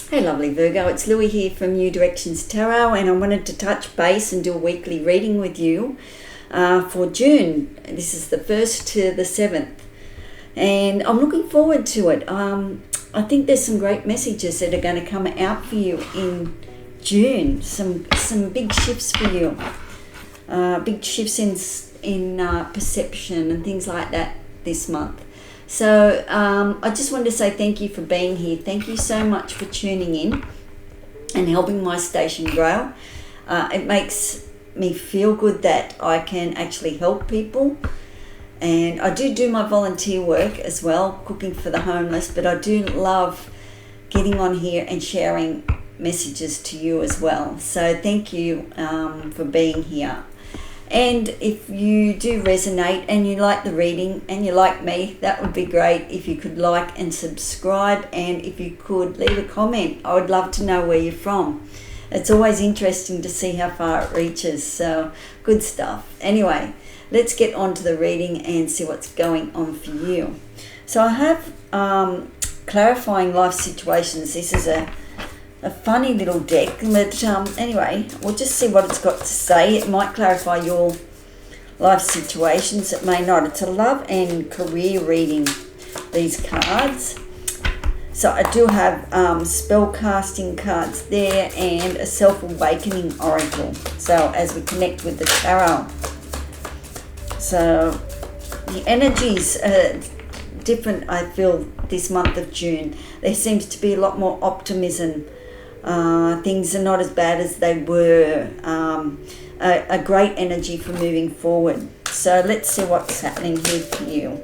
Hey lovely Virgo, it's Louie here from New Directions Tarot, and I wanted to touch base and do a weekly reading with you for June. This is the 1st to the 7th, and I'm looking forward to it. I think there's some great messages that are going to come out for you in June. Some big shifts for you, big shifts in perception and things like that this month. So I just wanted to say thank you for being here. Thank you so much for tuning in and helping my station grow. It makes me feel good that I can actually help people. And I do my volunteer work as well, cooking for the homeless, but I do love getting on here and sharing messages to you as well. So thank you for being here. And if you do resonate and you like the reading and you like me, that would be great if you could like and subscribe, and if you could leave a comment. I would love to know where you're from. It's always interesting to see how far it reaches, so good stuff. Anyway, let's get on to the reading and see what's going on for you. So I have clarifying life situations. This is a funny little deck, but anyway, we'll just see what it's got to say. It might clarify your life situations, it may not. It's a love and career reading, these cards. So I do have spell casting cards there and a self-awakening oracle, so as we connect with the tarot. So the energies are different, I feel, this month of June. There seems to be a lot more optimism. Things are not as bad as they were. A great energy for moving forward. So let's see what's happening here for you.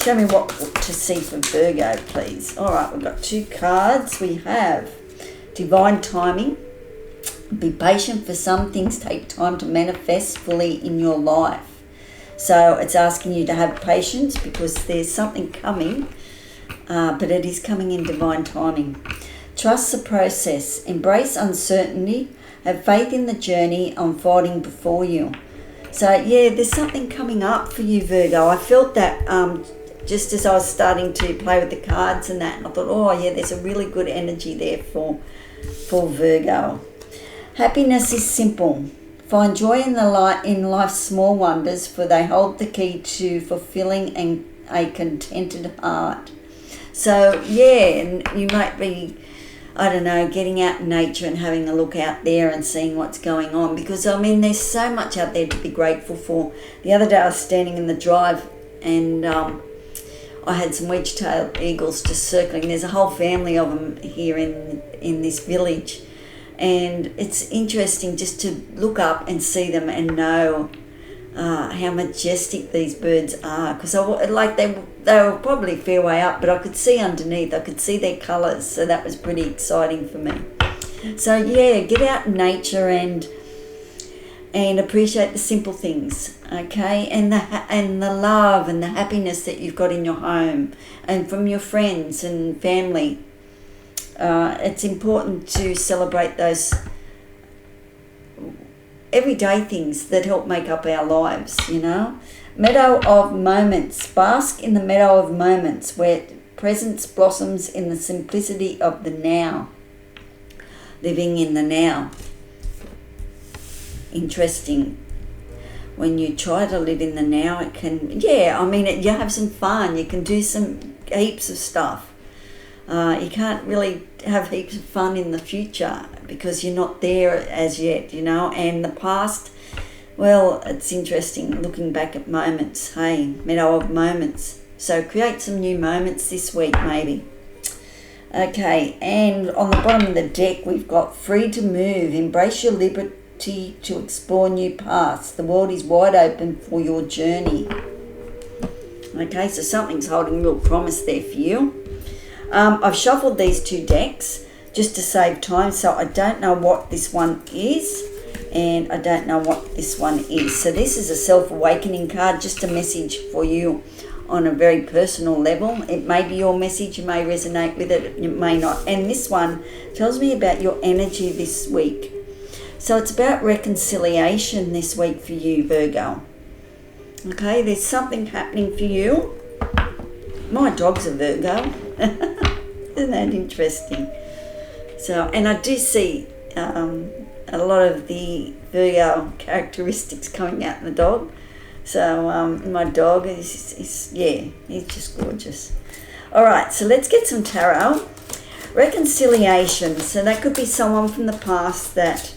Show me what to see for Virgo, please. All right, we've got two cards. We have divine timing. Be patient, for some things take time to manifest fully in your life. So it's asking you to have patience because there's something coming, but it is coming in divine timing. Trust the process, embrace uncertainty, have faith in the journey unfolding before you. So yeah, there's something coming up for you, Virgo. I felt that just as I was starting to play with the cards and that, and I thought, oh yeah, there's a really good energy there for Virgo. Happiness is simple. Find joy in life's small wonders, for they hold the key to fulfilling a contented heart. So yeah, and you might be, I don't know, getting out in nature and having a look out there and seeing what's going on, because I mean there's so much out there to be grateful for. The other day I was standing in the drive and I had some wedge-tailed eagles just circling. There's a whole family of them here in this village, and it's interesting just to look up and see them and know how majestic these birds are, because they were probably a fair way up, but I could see underneath. I could see their colours, so that was pretty exciting for me. So yeah, get out in nature and appreciate the simple things, okay, and the love and the happiness that you've got in your home and from your friends and family. It's important to celebrate those everyday things that help make up our lives, you know. Meadow of moments. Bask in the meadow of moments where presence blossoms in the simplicity of the now. Living in the now. Interesting. When you try to live in the now, it can, yeah, I mean, you have some fun. You can do some heaps of stuff. You can't really have heaps of fun in the future because you're not there as yet, you know. And the past, well, it's interesting looking back at moments. Hey, meadow of moments. So create some new moments this week maybe. Okay, and on the bottom of the deck we've got free to move. Embrace your liberty to explore new paths. The world is wide open for your journey. Okay, so something's holding real promise there for you. I've shuffled these two decks just to save time, so I don't know what this one is and I don't know what this one is. So this is a self-awakening card, just a message for you on a very personal level. It may be your message, you may resonate with it, you may not. And this one tells me about your energy this week. So it's about reconciliation this week for you, Virgo. Okay, there's something happening for you. My dog's a Virgo. Isn't that interesting? So, and I do see a lot of the Virgo characteristics coming out in the dog. So my dog is yeah, he's just gorgeous. All right, so let's get some tarot. Reconciliation. So that could be someone from the past that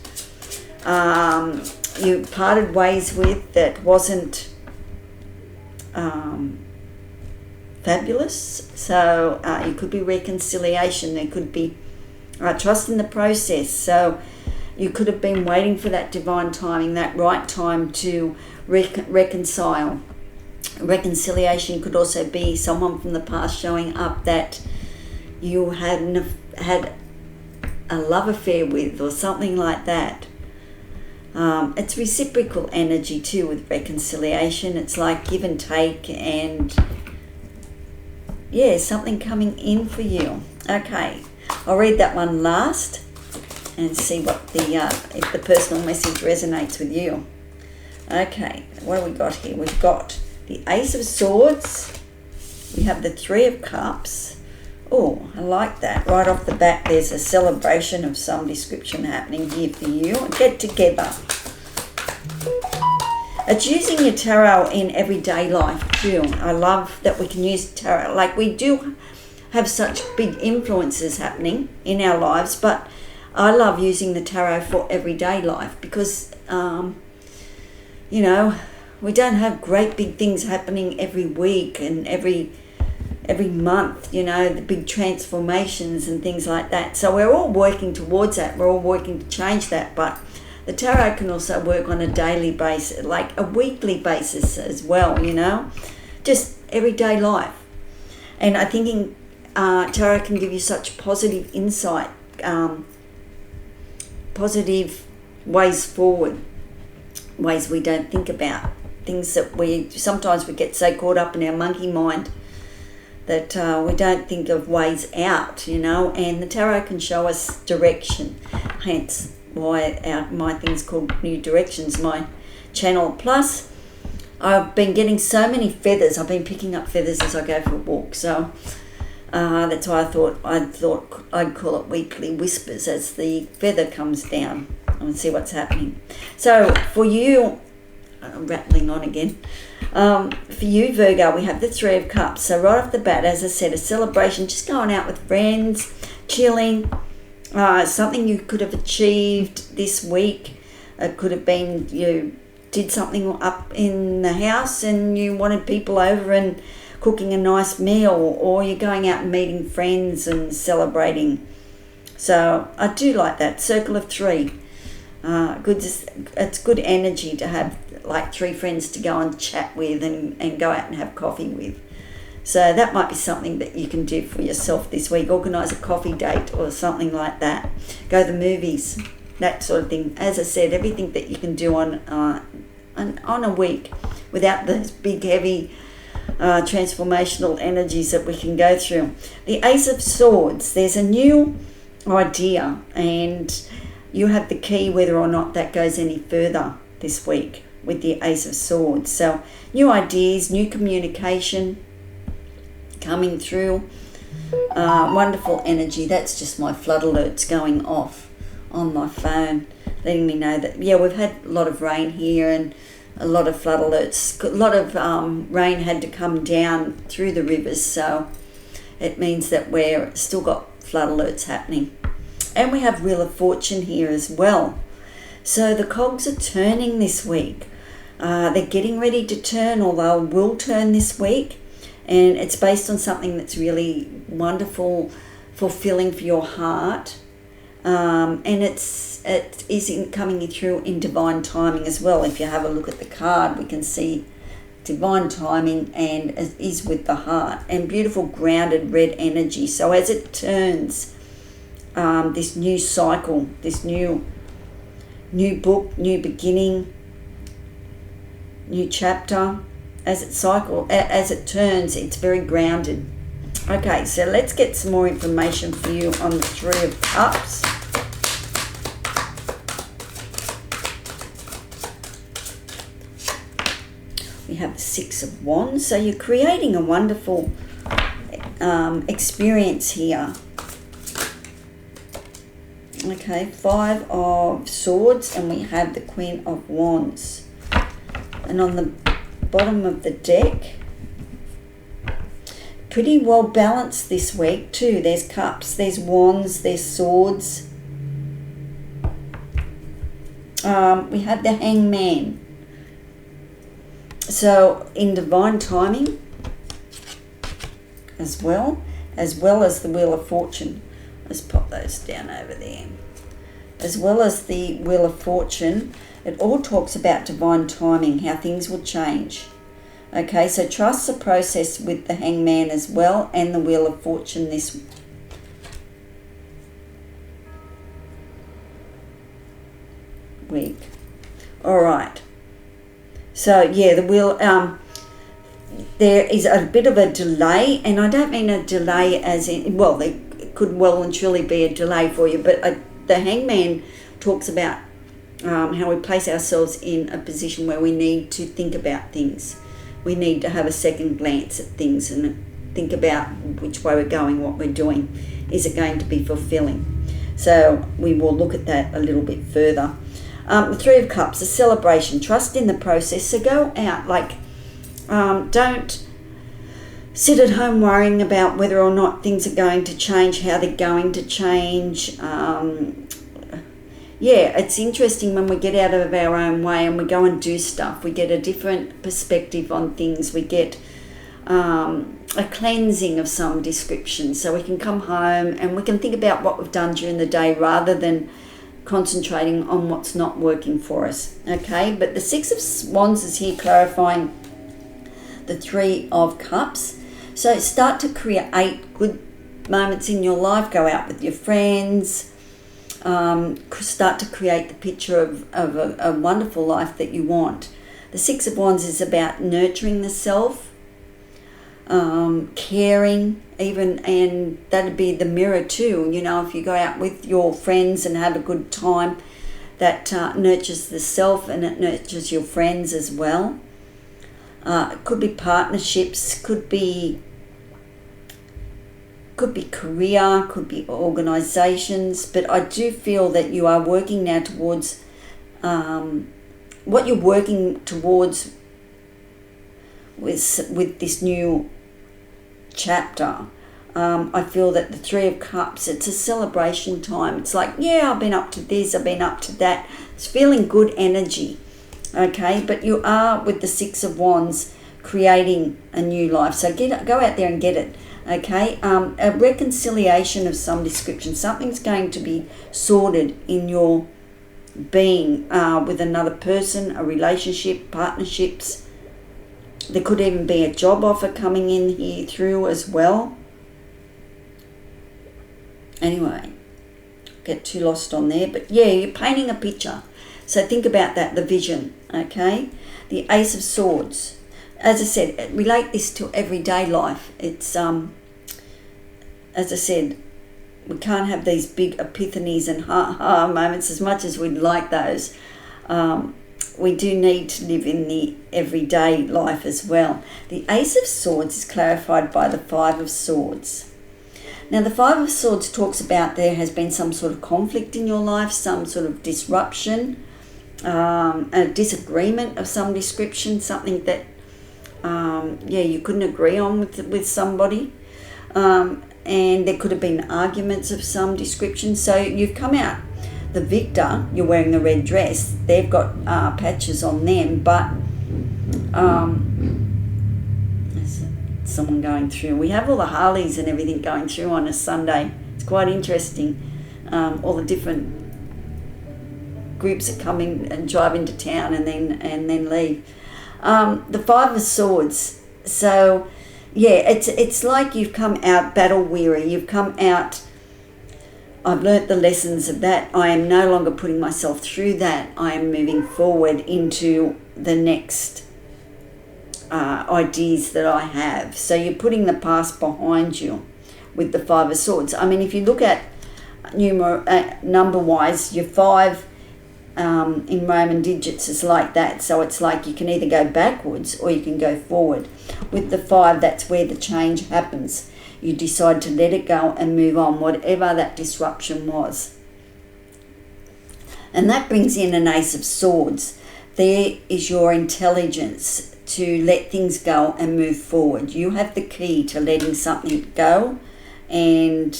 you parted ways with that wasn't fabulous. So it could be reconciliation. There could be trust in the process. So you could have been waiting for that divine timing, that right time to reconcile. Reconciliation could also be someone from the past showing up that you had a love affair with, or something like that. It's reciprocal energy too with reconciliation. It's like give and take, and yeah, something coming in for you. Okay, I'll read that one last and see what if the personal message resonates with you. Okay, what have we got here? We've got the Ace of Swords. We have the Three of Cups. Oh, I like that. Right off the bat, there's a celebration of some description happening here for you. Get together. It's using your tarot in everyday life too. I love that we can use tarot. Like, we do have such big influences happening in our lives, but I love using the tarot for everyday life because, you know, we don't have great big things happening every week and every month, you know, the big transformations and things like that. So we're all working towards that. We're all working to change that. But the tarot can also work on a daily basis, like a weekly basis as well, you know, just everyday life. And I think tarot can give you such positive insight, positive ways forward, ways we don't think about, things that sometimes we get so caught up in our monkey mind that we don't think of ways out, you know, and the tarot can show us direction, hence why my thing's called New Directions, my channel. Plus, I've been getting so many feathers. I've been picking up feathers as I go for a walk, so that's why I thought I'd call it Weekly Whispers as the feather comes down and see what's happening. So for you, I'm rattling on again. For you, Virgo, we have the Three of Cups. So right off the bat, as I said, a celebration, just going out with friends, chilling, something you could have achieved this week. It could have been you did something up in the house and you wanted people over and cooking a nice meal, or you're going out and meeting friends and celebrating. So I do like that. Circle of three. It's good energy to have like three friends to go and chat with and go out and have coffee with. So that might be something that you can do for yourself this week. Organise a coffee date or something like that. Go to the movies, that sort of thing. As I said, everything that you can do on a week without those big, heavy transformational energies that we can go through. The Ace of Swords, there's a new idea and you have the key whether or not that goes any further this week with the Ace of Swords. So new ideas, new communication coming through. Wonderful energy. That's just my flood alerts going off on my phone, letting me know that, yeah, we've had a lot of rain here and a lot of flood alerts. A lot of rain had to come down through the rivers, so it means that we're still got flood alerts happening. And we have Wheel of Fortune here as well. So the cogs are turning this week. They're getting ready to turn, or they will turn this week. And it's based on something that's really wonderful, fulfilling for your heart. And it is coming through in divine timing as well. If you have a look at the card, we can see divine timing and it is with the heart. And beautiful grounded red energy. So as it turns, this new cycle, this new book, new beginning, new chapter, as it turns, it's very grounded. Okay, so let's get some more information for you on the Three of Cups. We have the Six of Wands. So you're creating a wonderful experience here. Okay, 5 of Swords, and we have the Queen of Wands. And on the bottom of the deck, pretty well balanced this week too. There's Cups, there's Wands, there's Swords. We have the Hangman. So in divine timing as well as the Wheel of Fortune. Let's pop those down over there. As well as the Wheel of Fortune, it all talks about divine timing, how things will change. Okay, so trust the process with the Hangman as well, and the Wheel of Fortune this week. All right. So yeah, the wheel. There is a bit of a delay, and I don't mean a delay as in, well, there could well and truly be a delay for you, but the Hangman talks about how we place ourselves in a position where we need to think about things. We need to have a second glance at things and think about which way we're going, what we're doing. Is it going to be fulfilling? So we will look at that a little bit further. The Three of Cups, a celebration. Trust in the process. So go out, don't sit at home worrying about whether or not things are going to change, how they're going to change. It's interesting when we get out of our own way and we go and do stuff. We get a different perspective on things. We get a cleansing of some description. So we can come home and we can think about what we've done during the day rather than concentrating on what's not working for us. Okay, but the Six of Wands is here clarifying the Three of Cups. So start to create good moments in your life. Go out with your friends. Start to create the picture of a wonderful life that you want. The Six of Wands is about nurturing the self, caring even, and that'd be the mirror too. You know, if you go out with your friends and have a good time, that nurtures the self and it nurtures your friends as well. It could be partnerships, could be career, could be organisations, but I do feel that you are working now towards what you're working towards with this new chapter. I feel that the Three of Cups, it's a celebration time. It's like, yeah, I've been up to this, I've been up to that. It's feeling good energy, okay? But you are, with the Six of Wands, creating a new life. So go out there and get it, okay? A reconciliation of some description. Something's going to be sorted in your being with another person, a relationship, partnerships. There could even be a job offer coming in here through as well. Anyway, get too lost on there. But yeah, you're painting a picture. So think about that, the vision, okay? The Ace of Swords. As I said, relate this to everyday life. It's, as I said, we can't have these big epiphanies and ha-ha moments as much as we'd like those. We do need to live in the everyday life as well. The Ace of Swords is clarified by the Five of Swords. Now, the Five of Swords talks about there has been some sort of conflict in your life, some sort of disruption, a disagreement of some description, something that, you couldn't agree on with somebody. And there could have been arguments of some description. So you've come out the victor. You're wearing the red dress. They've got patches on them, but there's someone going through. We have all the Harleys and everything going through on a Sunday. It's quite interesting. All the different groups that come in and drive into town and then leave. The Five of Swords. So yeah, it's like you've come out battle weary. You've come out, I've learnt the lessons of that. I am no longer putting myself through that. I am moving forward into the next ideas that I have. So you're putting the past behind you with the Five of Swords. I mean, if you look at number-wise, your 5 in Roman digits is like that. So it's like you can either go backwards or you can go forward. With the 5, that's where the change happens. You decide to let it go and move on, whatever that disruption was. And that brings in an Ace of Swords. There is your intelligence to let things go and move forward. You have the key to letting something go and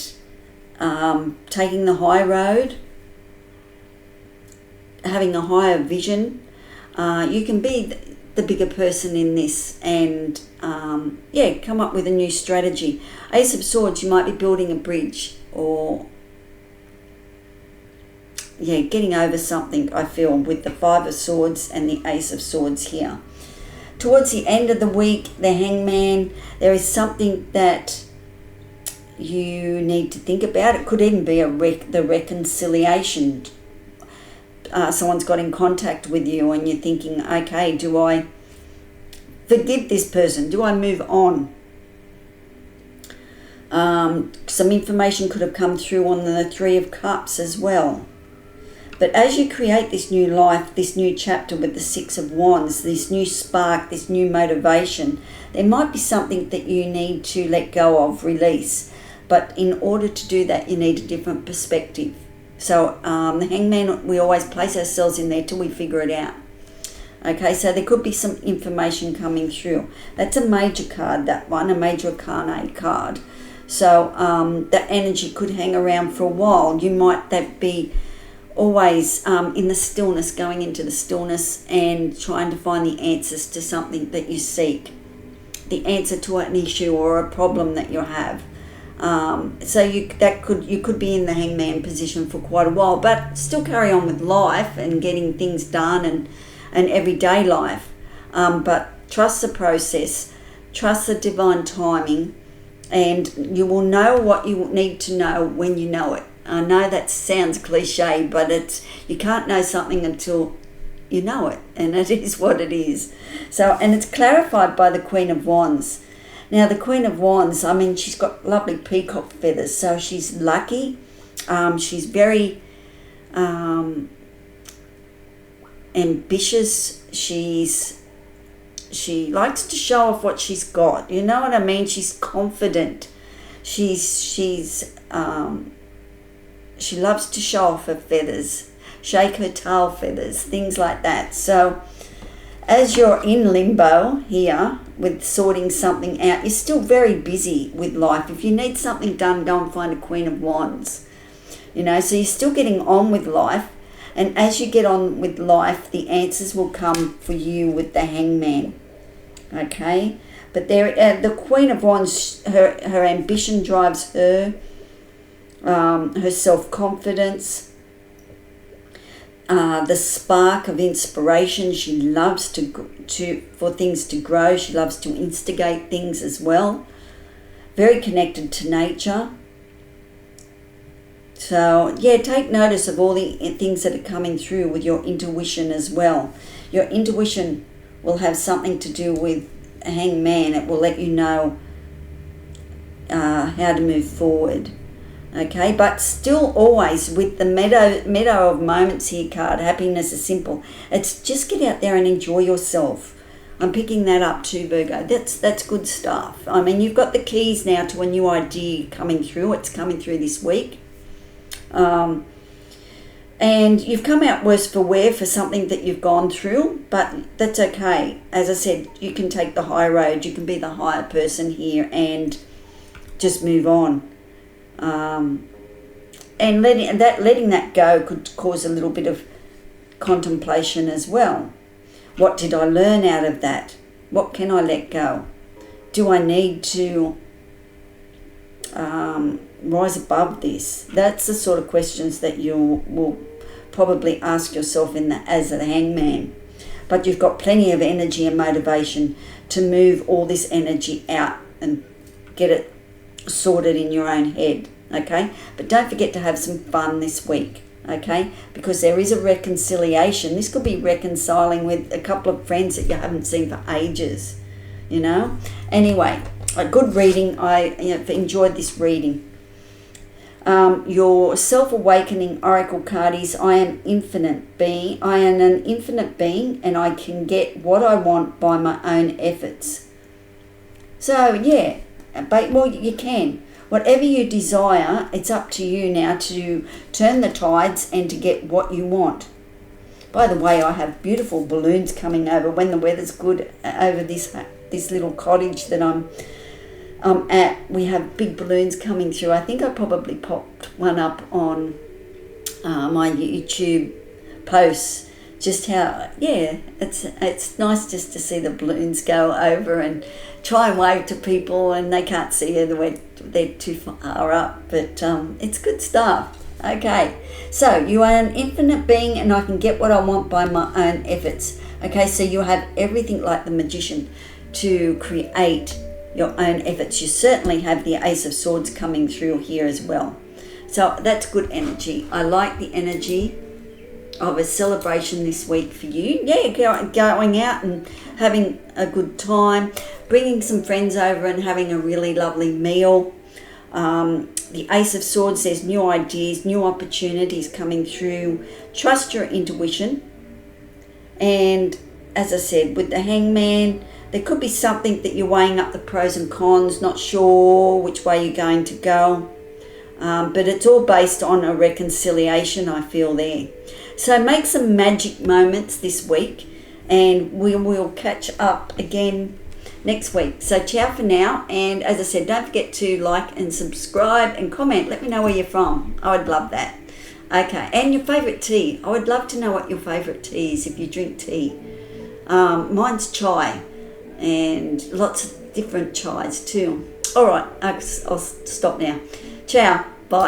taking the high road, having a higher vision. You can be the bigger person in this and come up with a new strategy. Ace of Swords, you might be building a bridge or getting over something, I feel, with the Five of Swords and the Ace of Swords here. Towards the end of the week, the Hangman, there is something that you need to think about. It could even be the reconciliation. Someone's got in contact with you and you're thinking, okay, do I forgive this person? Do I move on? Some information could have come through on the Three of Cups as well. But as you create this new life, this new chapter with the Six of Wands, this new spark, this new motivation, there might be something that you need to let go of, release. But in order to do that, you need a different perspective. So the Hangman, we always place ourselves in there till we figure it out. Okay, so there could be some information coming through. That's a major card, that one, a major arcana card. So that energy could hang around for a while. You might be always in the stillness, going into the stillness and trying to find the answers to something that you seek, the answer to an issue or a problem that you have. So you could be in the Hangman position for quite a while, but still carry on with life and getting things done and everyday life. But trust the process, trust the divine timing, and you will know what you need to know when you know it. I know that sounds cliche, but you can't know something until you know it, and it is what it is. So, and it's clarified by the Queen of Wands. Now, the Queen of Wands, I mean, she's got lovely peacock feathers, so she's lucky. She's very ambitious. She likes to show off what she's got. You know what I mean? She's confident. She loves to show off her feathers, shake her tail feathers, things like that. So as you're in limbo here with sorting something out, you're still very busy with life. If you need something done, go and find a Queen of Wands. So you're still getting on with life. And as you get on with life, the answers will come for you with the Hangman. Okay? But the Queen of Wands, her ambition drives her. Her self-confidence, the spark of inspiration. She loves for things to grow. She loves to instigate things as well. Very connected to nature. So take notice of all the things that are coming through with your intuition as well. Your intuition will have something to do with a Hangman. It will let you know how to move forward. Okay, but still always with the meadow of moments here card, happiness is simple. It's just get out there and enjoy yourself. I'm picking that up too, Virgo. That's good stuff. I mean, you've got the keys now to a new idea coming through. It's coming through this week. And you've come out worse for wear for something that you've gone through, but that's okay. As I said, you can take the high road. You can be the higher person here and just move on. And letting that go could cause a little bit of contemplation as well. What did I learn out of that? What can I let go? Do I need to rise above this? That's the sort of questions that you will probably ask yourself as a Hangman. But you've got plenty of energy and motivation to move all this energy out and get it sorted in your own head, okay? But don't forget to have some fun this week, okay? Because there is a reconciliation. This could be reconciling with a couple of friends that you haven't seen for ages, Anyway, a good reading. I enjoyed this reading. Your self-awakening oracle card is I am infinite being. I am an infinite being and I can get what I want by my own efforts. So, you can. whatever you desire, it's up to you now to turn the tides and to get what you want. By the way, I have beautiful balloons coming over when the weather's good over this little cottage that I'm at. We have big balloons coming through. I think I probably popped one up on my YouTube posts. Just how, it's nice just to see the balloons go over and try and wave to people, and they can't see you, they're too far up, but it's good stuff. Okay, so you are an infinite being, and I can get what I want by my own efforts. Okay, so you have everything like the magician to create your own efforts. You certainly have the Ace of Swords coming through here as well. So that's good energy. I like the energy of a celebration this week for you. Going out and having a good time, bringing some friends over and having a really lovely meal. The Ace of Swords says new ideas, new opportunities coming through. Trust your intuition. And as I said, with the Hangman, there could be something that you're weighing up the pros and cons, not sure which way you're going to go. But it's all based on a reconciliation, I feel there. So make some magic moments this week, and we will catch up again next week. So ciao for now, and as I said, don't forget to like and subscribe and comment. Let me know where you're from. I would love that. Okay, and your favourite tea. I would love to know what your favourite tea is if you drink tea. Mine's chai, and lots of different chais too. All right, I'll stop now. Ciao. Bye.